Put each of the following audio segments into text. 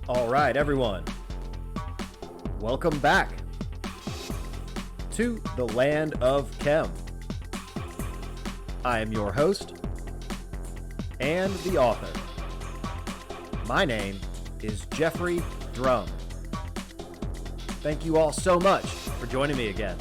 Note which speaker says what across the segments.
Speaker 1: All right, everyone. Welcome back to the Land of Chem. I am your host and the author. My name is Jeffrey Drum. Thank you all so much for joining me again.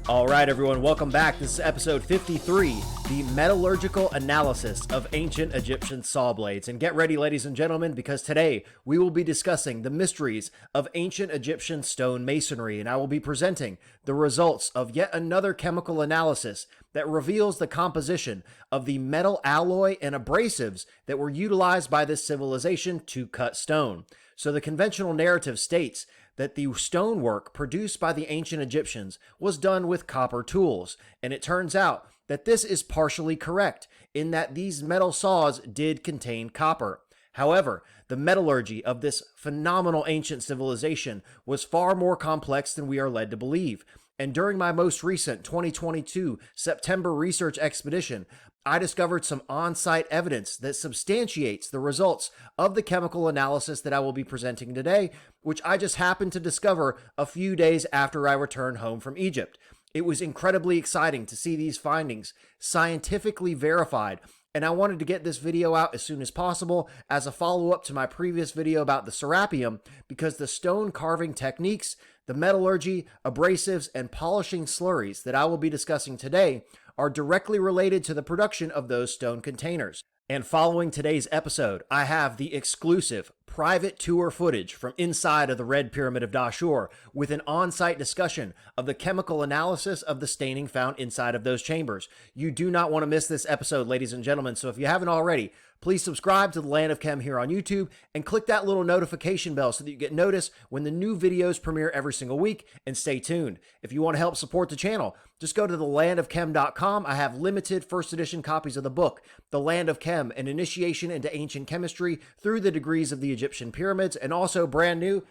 Speaker 1: All right, everyone, welcome back. This is episode 53, the metallurgical analysis of ancient Egyptian saw blades. And get ready, ladies and gentlemen, because today we will be discussing the mysteries of ancient Egyptian stone masonry, and I will be presenting the results of yet another chemical analysis that reveals the composition of the metal alloy and abrasives that were utilized by this civilization to cut stone. So the conventional narrative states that the stonework produced by the ancient Egyptians was done with copper tools, and it turns out that this is partially correct in that these metal saws did contain copper. However, the metallurgy of this phenomenal ancient civilization was far more complex than we are led to believe. And during my most recent 2022 September research expedition, I discovered some on-site evidence that substantiates the results of the chemical analysis that I will be presenting today, which I just happened to discover a few days after I returned home from Egypt. It was incredibly exciting to see these findings scientifically verified, and I wanted to get this video out as soon as possible as a follow-up to my previous video about the serapeum, because the stone carving techniques, the metallurgy, abrasives, and polishing slurries that I will be discussing today are directly related to the production of those stone containers. And following today's episode, I have the exclusive private tour footage from inside of the Red Pyramid of Dashur with an on-site discussion of the chemical analysis of the staining found inside of those chambers. You do not want to miss this episode, ladies and gentlemen, so if you haven't already, please subscribe to the Land of Chem here on YouTube and click that little notification bell so that you get notice when the new videos premiere every single week, and stay tuned. If you want to help support the channel, just go to thelandofchem.com. I have limited first edition copies of the book, The Land of Chem, An Initiation into Ancient Chemistry Through the Degrees of the Egyptian Pyramids, and also brand new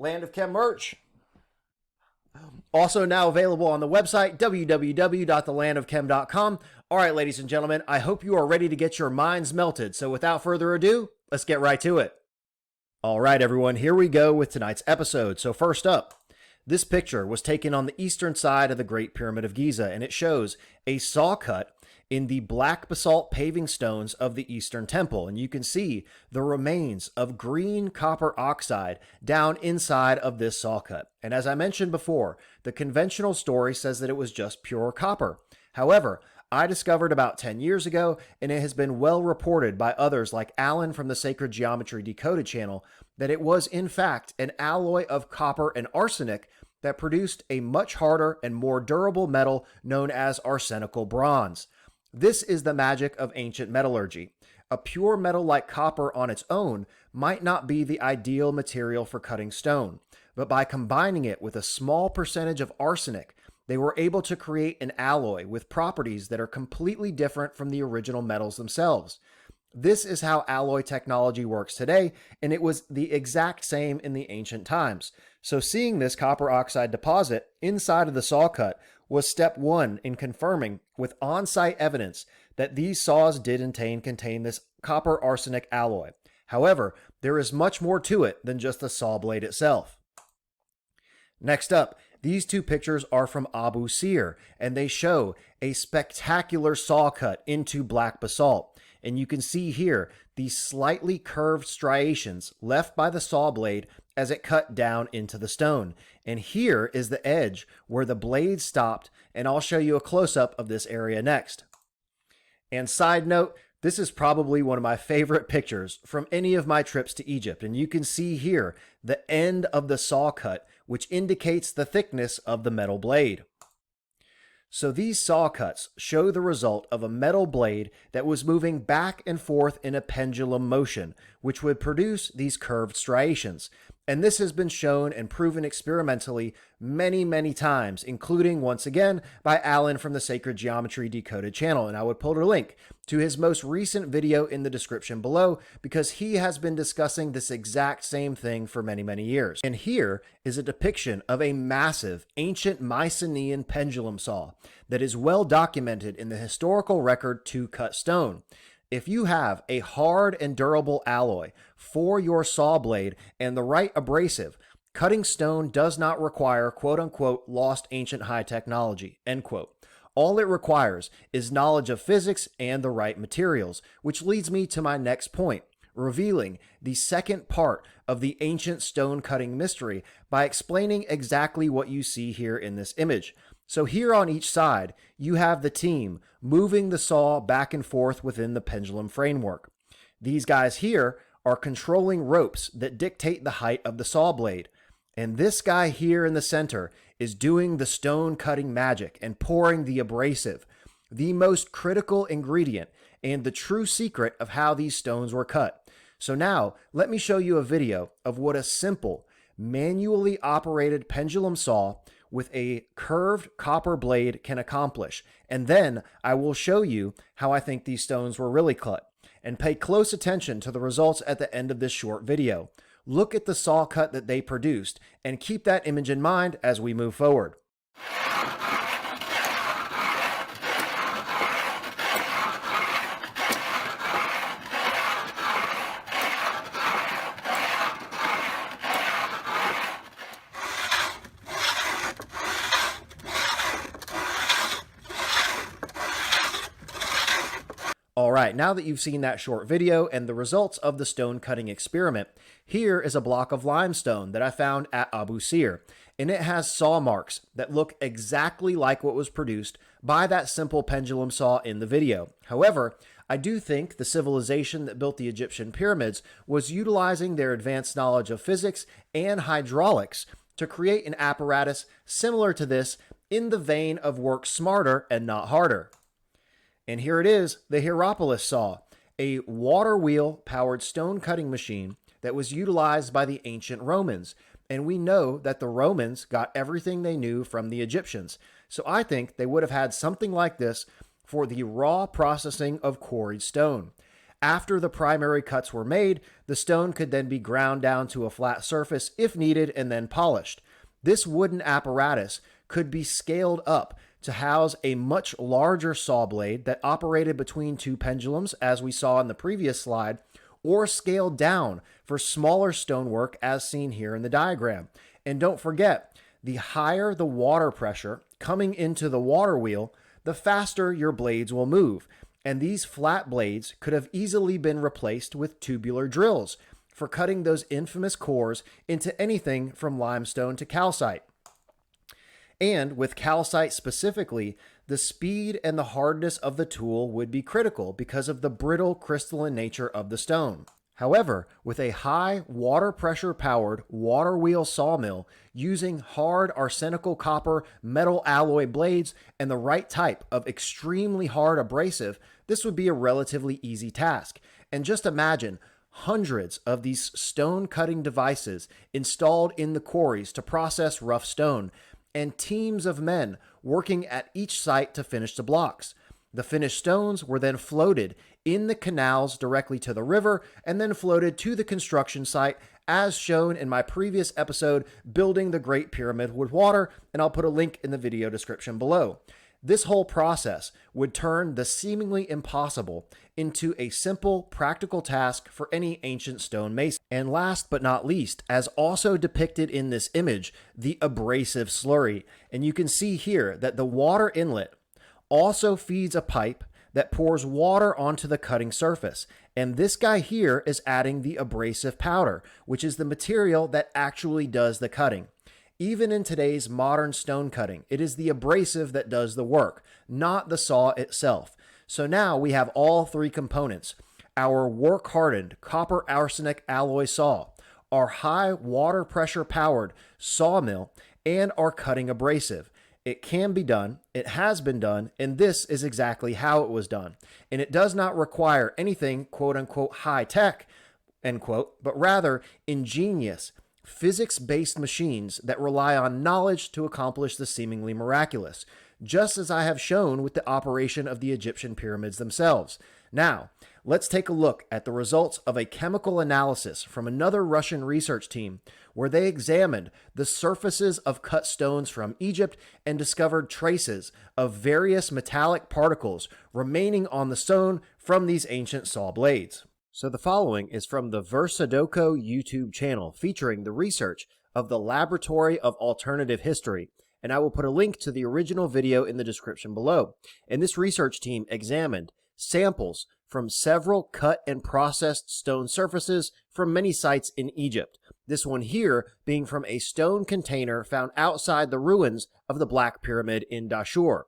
Speaker 1: Land of Chem merch. Also now available on the website, www.thelandofchem.com. All right, ladies and gentlemen, I hope you are ready to get your minds melted. So without further ado, let's get right to it. All right, everyone, here we go with tonight's episode. So first up, this picture was taken on the eastern side of the Great Pyramid of Giza, and it shows a saw cut in the black basalt paving stones of the Eastern Temple. And you can see the remains of green copper oxide down inside of this saw cut. And as I mentioned before, the conventional story says that it was just pure copper. However, I discovered about 10 years ago, and it has been well reported by others like Alan from the Sacred Geometry Decoded channel, that it was in fact an alloy of copper and arsenic that produced a much harder and more durable metal known as arsenical bronze. This is the magic of ancient metallurgy. A pure metal like copper on its own might not be the ideal material for cutting stone, but by combining it with a small percentage of arsenic, they were able to create an alloy with properties that are completely different from the original metals themselves. This is how alloy technology works today, and it was the exact same in the ancient times. So seeing this copper oxide deposit inside of the saw cut was step one in confirming with on-site evidence that these saws did contain this copper arsenic alloy. However, there is much more to it than just the saw blade itself. Next up, these two pictures are from Abu Sir, and they show a spectacular saw cut into black basalt. And you can see here these slightly curved striations left by the saw blade as it cut down into the stone. And here is the edge where the blade stopped, and I'll show you a close-up of this area next. And side note, this is probably one of my favorite pictures from any of my trips to Egypt. And you can see here the end of the saw cut, which indicates the thickness of the metal blade. So these saw cuts show the result of a metal blade that was moving back and forth in a pendulum motion, which would produce these curved striations. And this has been shown and proven experimentally many, many times, including once again by Alan from the Sacred Geometry Decoded channel. And I would put a link to his most recent video in the description below, because he has been discussing this exact same thing for many, many years. And here is a depiction of a massive ancient Mycenaean pendulum saw that is well documented in the historical record to cut stone. If you have a hard and durable alloy for your saw blade and the right abrasive, cutting stone does not require quote-unquote lost ancient high technology, end quote. All it requires is knowledge of physics and the right materials, which leads me to my next point, revealing the second part of the ancient stone cutting mystery by explaining exactly what you see here in this image. So here on each side, you have the team moving the saw back and forth within the pendulum framework. These guys here are controlling ropes that dictate the height of the saw blade. And this guy here in the center is doing the stone cutting magic and pouring the abrasive, the most critical ingredient and the true secret of how these stones were cut. So now let me show you a video of what a simple, manually operated pendulum saw with a curved copper blade can accomplish. And then I will show you how I think these stones were really cut. And pay close attention to the results at the end of this short video. Look at the saw cut that they produced and keep that image in mind as we move forward. Alright, now that you've seen that short video and the results of the stone cutting experiment, here is a block of limestone that I found at Abu Sir, and it has saw marks that look exactly like what was produced by that simple pendulum saw in the video. However, I do think the civilization that built the Egyptian pyramids was utilizing their advanced knowledge of physics and hydraulics to create an apparatus similar to this in the vein of work smarter and not harder. And here it is, the Hierapolis saw, a water wheel powered stone cutting machine that was utilized by the ancient Romans. And we know that the Romans got everything they knew from the Egyptians. So I think they would have had something like this for the raw processing of quarried stone. After the primary cuts were made, the stone could then be ground down to a flat surface if needed and then polished. This wooden apparatus could be scaled up to house a much larger saw blade that operated between two pendulums, as we saw in the previous slide, or scaled down for smaller stonework as seen here in the diagram. And don't forget, the higher the water pressure coming into the water wheel, the faster your blades will move. And these flat blades could have easily been replaced with tubular drills for cutting those infamous cores into anything from limestone to calcite. And with calcite specifically, the speed and the hardness of the tool would be critical because of the brittle crystalline nature of the stone. However, with a high water pressure powered water wheel sawmill using hard arsenical copper metal alloy blades and the right type of extremely hard abrasive, this would be a relatively easy task. And just imagine hundreds of these stone cutting devices installed in the quarries to process rough stone, and teams of men working at each site to finish the blocks. The finished stones were then floated in the canals directly to the river and then floated to the construction site as shown in my previous episode, Building the Great Pyramid with Water, and I'll put a link in the video description below. This whole process would turn the seemingly impossible into a simple, practical task for any ancient stone mason. And last but not least, as also depicted in this image, the abrasive slurry. And you can see here that the water inlet also feeds a pipe that pours water onto the cutting surface. And this guy here is adding the abrasive powder, which is the material that actually does the cutting. Even in today's modern stone cutting, it is the abrasive that does the work, not the saw itself. So now we have all three components: our work-hardened copper arsenic alloy saw, our high water pressure powered sawmill, and our cutting abrasive. It can be done, it has been done, and this is exactly how it was done. And it does not require anything quote-unquote high-tech, end quote, but rather ingenious, physics-based machines that rely on knowledge to accomplish the seemingly miraculous. just as I have shown with the operation of the Egyptian pyramids themselves. Now, let's take a look at the results of a chemical analysis from another Russian research team where they examined the surfaces of cut stones from Egypt and discovered traces of various metallic particles remaining on the stone from these ancient saw blades. So the following is from the Versadoco YouTube channel featuring the research of the Laboratory of Alternative History, and I will put a link to the original video in the description below. And this research team examined samples from several cut and processed stone surfaces from many sites in Egypt. This one here being from a stone container found outside the ruins of the Black Pyramid in Dashur.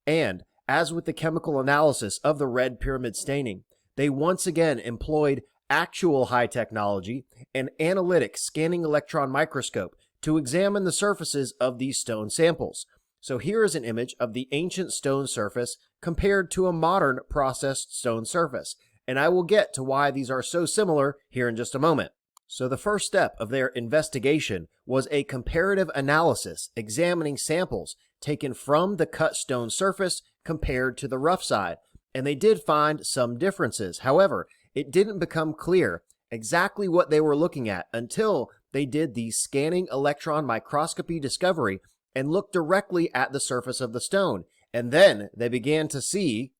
Speaker 1: And as with the chemical analysis of the red pyramid staining, they once again employed actual high technology and analytic scanning electron microscope to examine the surfaces of these stone samples. So here is an image of the ancient stone surface compared to a modern processed stone surface, and I will get to why these are so similar here in just a moment. So the first step of their investigation was a comparative analysis examining samples taken from the cut stone surface compared to the rough side, and they did find some differences. However, it didn't become clear exactly what they were looking at until they did the scanning electron microscopy discovery and looked directly at the surface of the stone. And then they began to see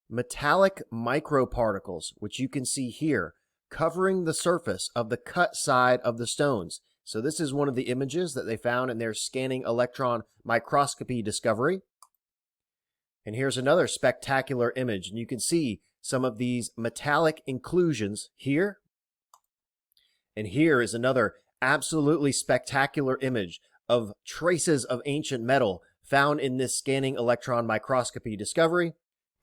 Speaker 1: metallic microparticles, which you can see here, covering the surface of the cut side of the stones. So this is one of the images that they found in their scanning electron microscopy discovery. And here's another spectacular image, and you can see some of these metallic inclusions here. And here is another absolutely spectacular image of traces of ancient metal found in this scanning electron microscopy discovery.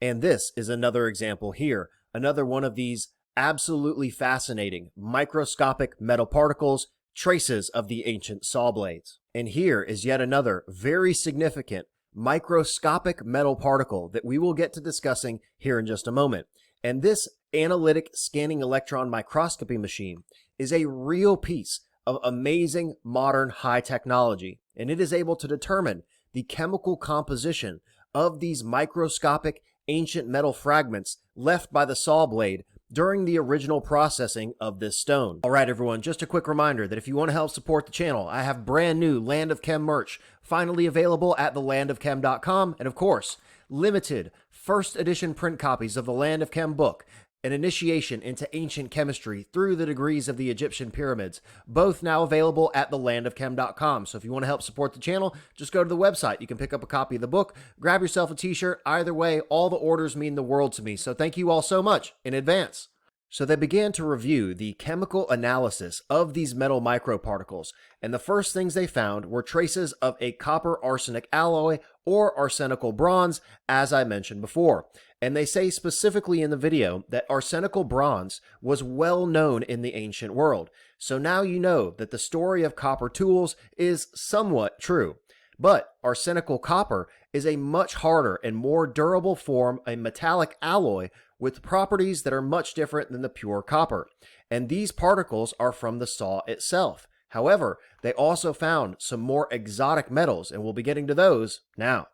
Speaker 1: And this is another example here, another one of these absolutely fascinating microscopic metal particles, traces of the ancient saw blades. And here is yet another very significant microscopic metal particle that we will get to discussing here in just a moment. And this analytic scanning electron microscopy machine is a real piece of amazing modern high technology, and it is able to determine the chemical composition of these microscopic ancient metal fragments left by the saw blade during the original processing of this stone. All right, everyone, just a quick reminder that if you want to help support the channel, I have brand new Land of Chem merch finally available at thelandofchem.com, and of course, limited first edition print copies of the Land of Chem book, an initiation into ancient chemistry through the degrees of the Egyptian pyramids, both now available at thelandofchem.com. So if you want to help support the channel, just go to the website. You can pick up a copy of the book, grab yourself a t-shirt. Either way, all the orders mean the world to me. So thank you all so much in advance. So they began to review the chemical analysis of these metal microparticles, and the first things they found were traces of a copper arsenic alloy or arsenical bronze, as I mentioned before. And they say specifically in the video that arsenical bronze was well known in the ancient world. So now you know that the story of copper tools is somewhat true. But arsenical copper is a much harder and more durable form of metallic alloy with properties that are much different than the pure copper. And these particles are from the saw itself. However, they also found some more exotic metals, and we'll be getting to those now.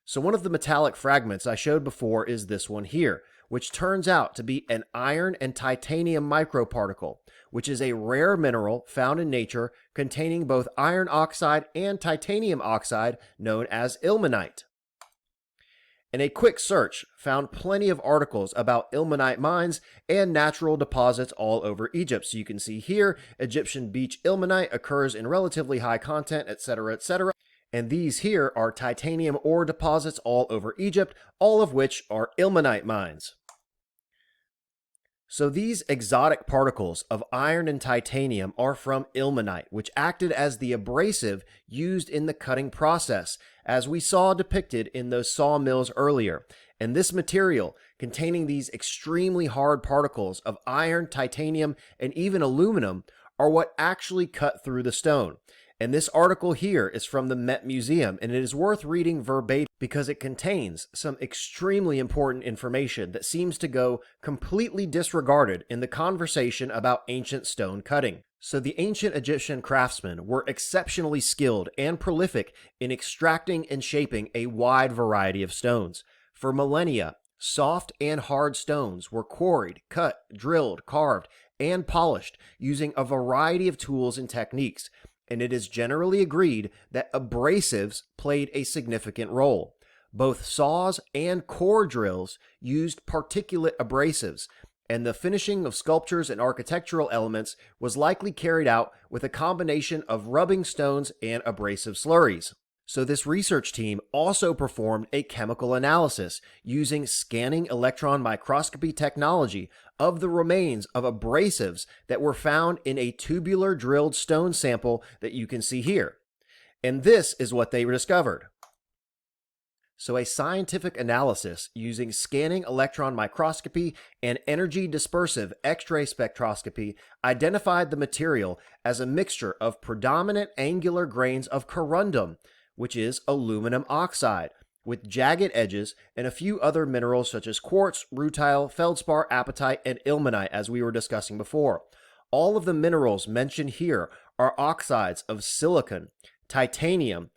Speaker 1: So one of the metallic fragments I showed before is this one here, which turns out to be an iron and titanium microparticle, which is a rare mineral found in nature containing both iron oxide and titanium oxide known as ilmenite. And a quick search found plenty of articles about ilmenite mines and natural deposits all over Egypt. So you can see here, Egyptian beach ilmenite occurs in relatively high content, etc., etc. And these here are titanium ore deposits all over Egypt, all of which are ilmenite mines. So these exotic particles of iron and titanium are from ilmenite, which acted as the abrasive used in the cutting process, as we saw depicted in those sawmills earlier. And this material, containing these extremely hard particles of iron, titanium, and even aluminum, are what actually cut through the stone. And this article here is from the Met Museum, and it is worth reading verbatim because it contains some extremely important information that seems to go completely disregarded in the conversation about ancient stone cutting. So the ancient Egyptian craftsmen were exceptionally skilled and prolific in extracting and shaping a wide variety of stones. For millennia, soft and hard stones were quarried, cut, drilled, carved, and polished using a variety of tools and techniques, and it is generally agreed that abrasives played a significant role. Both saws and core drills used particulate abrasives, and the finishing of sculptures and architectural elements was likely carried out with a combination of rubbing stones and abrasive slurries. So this research team also performed a chemical analysis using scanning electron microscopy technology of the remains of abrasives that were found in a tubular drilled stone sample that you can see here. And this is what they discovered. So a scientific analysis using scanning electron microscopy and energy dispersive X-ray spectroscopy identified the material as a mixture of predominant angular grains of corundum, which is aluminum oxide, with jagged edges, and a few other minerals such as quartz, rutile, feldspar, apatite, and ilmenite, as we were discussing before. All of the minerals mentioned here are oxides of silicon, titanium,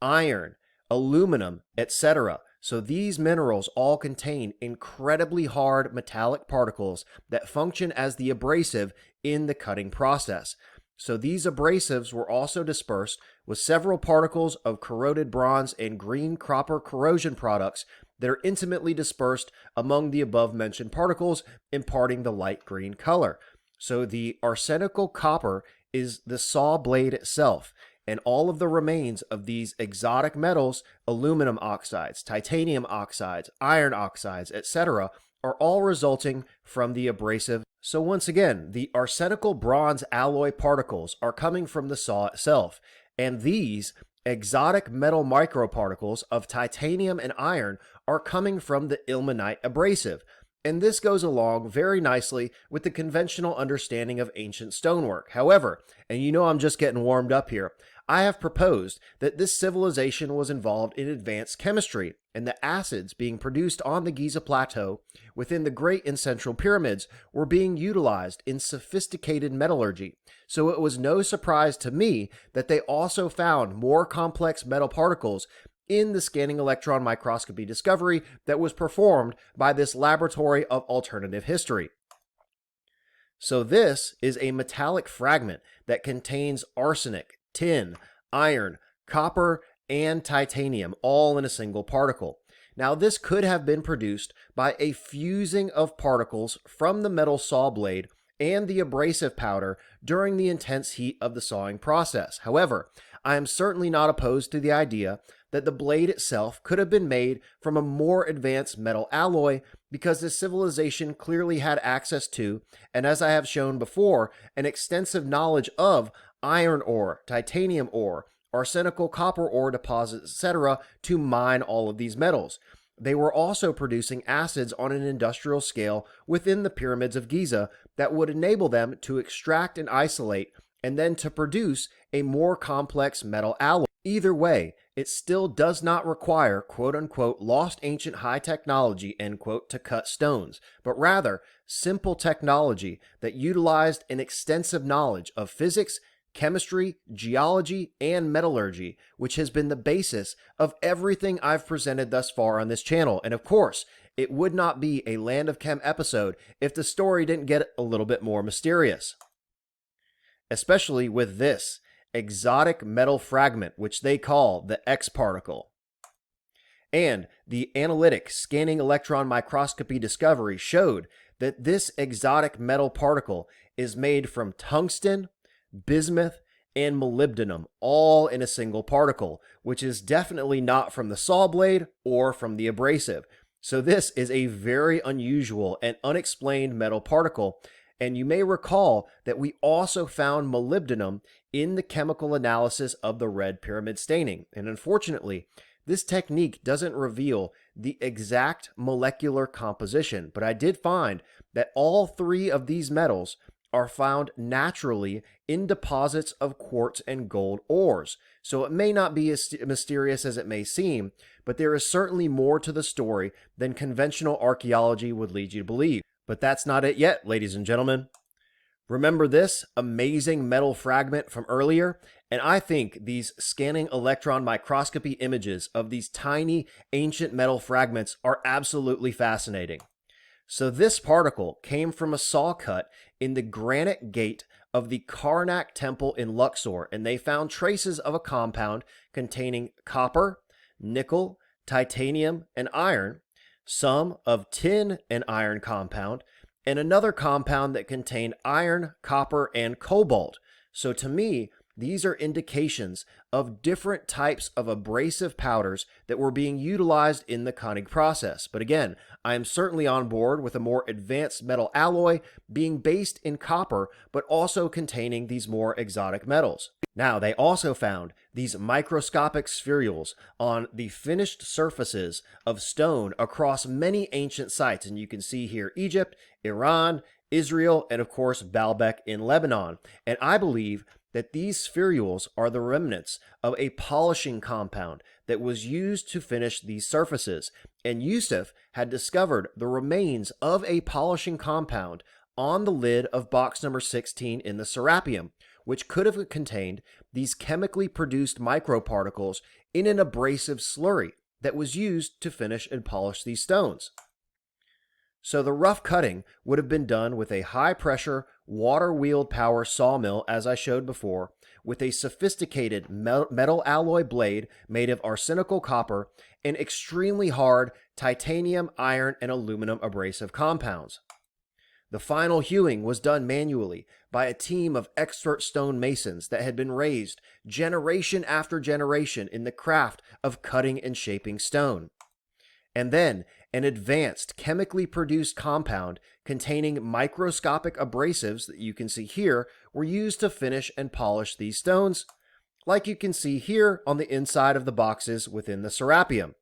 Speaker 1: iron, aluminum, etc. So these minerals all contain incredibly hard metallic particles that function as the abrasive in the cutting process. So these abrasives were also dispersed with several particles of corroded bronze and green copper corrosion products that are intimately dispersed among the above mentioned particles, imparting the light green color. So the arsenical copper is the saw blade itself, and all of the remains of these exotic metals, aluminum oxides, titanium oxides, iron oxides, etc., are all resulting from the abrasive. So once again, the arsenical bronze alloy particles are coming from the saw itself, and these exotic metal microparticles of titanium and iron are coming from the ilmenite abrasive. And this goes along very nicely with the conventional understanding of ancient stonework. However, and you know I'm just getting warmed up here, I have proposed that this civilization was involved in advanced chemistry, and the acids being produced on the Giza Plateau within the Great and Central Pyramids were being utilized in sophisticated metallurgy. So it was no surprise to me that they also found more complex metal particles in the scanning electron microscopy discovery that was performed by this laboratory of alternative history. So this is a metallic fragment that contains arsenic, tin, iron, copper, and titanium all in a single particle. Now this could have been produced by a fusing of particles from the metal saw blade and the abrasive powder during the intense heat of the sawing process. However, I am certainly not opposed to the idea that the blade itself could have been made from a more advanced metal alloy because the civilization clearly had access to, and as I have shown before, an extensive knowledge of iron ore, titanium ore, arsenical copper ore deposits, etc. to mine all of these metals. They were also producing acids on an industrial scale within the pyramids of Giza that would enable them to extract and isolate and then to produce a more complex metal alloy. Either way, it still does not require quote-unquote lost ancient high technology end quote to cut stones, but rather simple technology that utilized an extensive knowledge of physics, chemistry, geology, and metallurgy, which has been the basis of everything I've presented thus far on this channel. And of course, it would not be a Land of Chem episode if the story didn't get a little bit more mysterious. Especially with this exotic metal fragment, which they call the X particle. And the analytic scanning electron microscopy discovery showed that this exotic metal particle is made from tungsten, bismuth, and molybdenum, all in a single particle, which is definitely not from the saw blade or from the abrasive. So this is a very unusual and unexplained metal particle, and you may recall that we also found molybdenum in the chemical analysis of the red pyramid staining. And unfortunately, this technique doesn't reveal the exact molecular composition, but I did find that all three of these metals are found naturally in deposits of quartz and gold ores. So it may not be as mysterious as it may seem, but there is certainly more to the story than conventional archaeology would lead you to believe. But that's not it yet, ladies and gentlemen. Remember this amazing metal fragment from earlier? And I think these scanning electron microscopy images of these tiny ancient metal fragments are absolutely fascinating. So this particle came from a saw cut in the granite gate of the Karnak Temple in Luxor, and they found traces of a compound containing copper, nickel, titanium, and iron, some of tin and iron compound, and another compound that contained iron, copper, and cobalt. So to me, these are indications of different types of abrasive powders that were being utilized in the cutting process. But again, I am certainly on board with a more advanced metal alloy being based in copper, but also containing these more exotic metals. Now, they also found these microscopic spherules on the finished surfaces of stone across many ancient sites. And you can see here Egypt, Iran, Israel, and of course Baalbek in Lebanon. And I believe that these spherules are the remnants of a polishing compound that was used to finish these surfaces. And Yusuf had discovered the remains of a polishing compound on the lid of box number 16 in the Serapeum, which could have contained these chemically produced microparticles in an abrasive slurry that was used to finish and polish these stones. So the rough cutting would have been done with a high-pressure, water-wheeled power sawmill, as I showed before, with a sophisticated metal alloy blade made of arsenical copper and extremely hard titanium, iron, and aluminum abrasive compounds. The final hewing was done manually by a team of expert stone masons that had been raised generation after generation in the craft of cutting and shaping stone. And then an advanced chemically produced compound containing microscopic abrasives that you can see here were used to finish and polish these stones, like you can see here on the inside of the boxes within the Serapeum.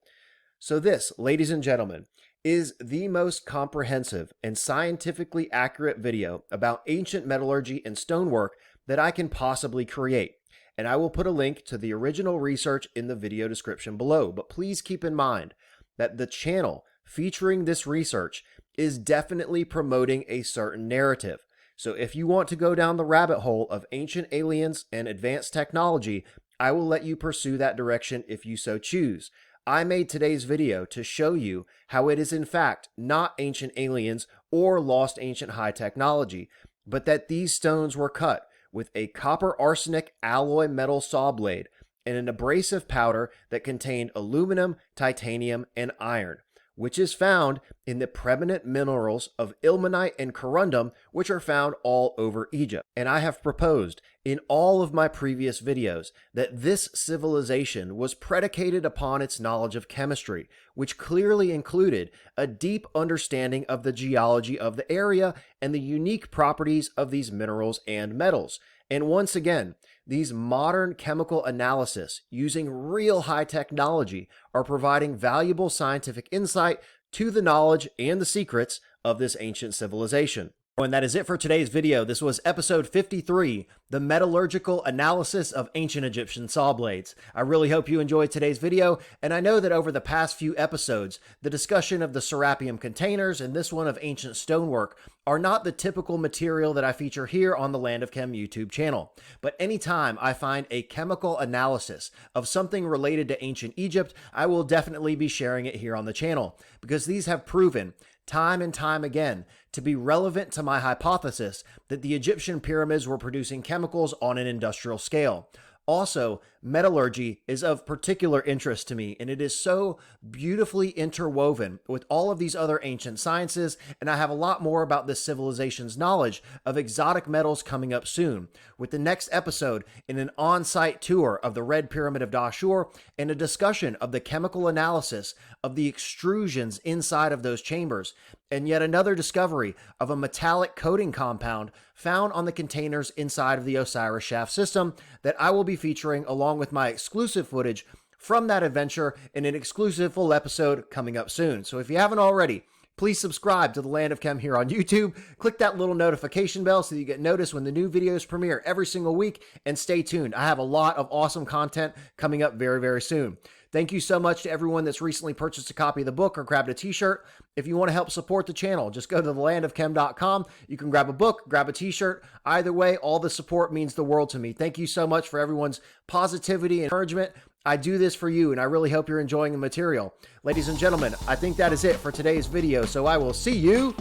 Speaker 1: So this, ladies and gentlemen, is the most comprehensive and scientifically accurate video about ancient metallurgy and stonework that I can possibly create. And I will put a link to the original research in the video description below. But please keep in mind that the channel featuring this research is definitely promoting a certain narrative. So if you want to go down the rabbit hole of ancient aliens and advanced technology, I will let you pursue that direction if you so choose. I made today's video to show you how it is in fact not ancient aliens or lost ancient high technology, but that these stones were cut with a copper arsenic alloy metal saw blade and an abrasive powder that contained aluminum, titanium, and iron, which is found in the preeminent minerals of ilmenite and corundum, which are found all over Egypt. And I have proposed in all of my previous videos that this civilization was predicated upon its knowledge of chemistry, which clearly included a deep understanding of the geology of the area and the unique properties of these minerals and metals. And once again, these modern chemical analysis using real high technology are providing valuable scientific insight to the knowledge and the secrets of this ancient civilization. And that is it for today's video. This was episode 53, the metallurgical analysis of ancient Egyptian saw blades. I really hope you enjoyed today's video, and I know that over the past few episodes, the discussion of the Serapeum containers and this one of ancient stonework are not the typical material that I feature here on the Land of Chem YouTube channel. But anytime I find a chemical analysis of something related to ancient Egypt, I will definitely be sharing it here on the channel, because these have proven time and time again to be relevant to my hypothesis that the Egyptian pyramids were producing chemicals on an industrial scale. Also, metallurgy is of particular interest to me, and it is so beautifully interwoven with all of these other ancient sciences, and I have a lot more about this civilization's knowledge of exotic metals coming up soon, with the next episode in an on-site tour of the Red Pyramid of Dashur and a discussion of the chemical analysis of the extrusions inside of those chambers, and yet another discovery of a metallic coating compound found on the containers inside of the Osiris shaft system that I will be featuring along with my exclusive footage from that adventure in an exclusive full episode coming up soon. So if you haven't already, please subscribe to the Land of Chem here on YouTube. Click that little notification bell so that you get noticed when the new videos premiere every single week, and stay tuned. I have a lot of awesome content coming up very, very soon. Thank you so much to everyone that's recently purchased a copy of the book or grabbed a t-shirt. If you want to help support the channel, just go to thelandofchem.com. You can grab a book, grab a t-shirt. Either way, all the support means the world to me. Thank you so much for everyone's positivity and encouragement. I do this for you, and I really hope you're enjoying the material. Ladies and gentlemen, I think that is it for today's video, so I will see you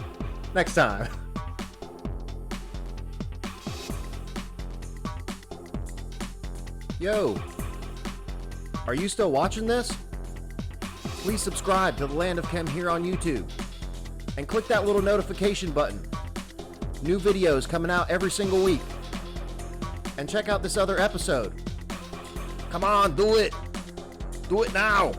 Speaker 1: next time. Yo, are you still watching this? Please subscribe to The Land of Chem here on YouTube and click that little notification button. New videos coming out every single week. And check out this other episode. Come on, do it. Do it now.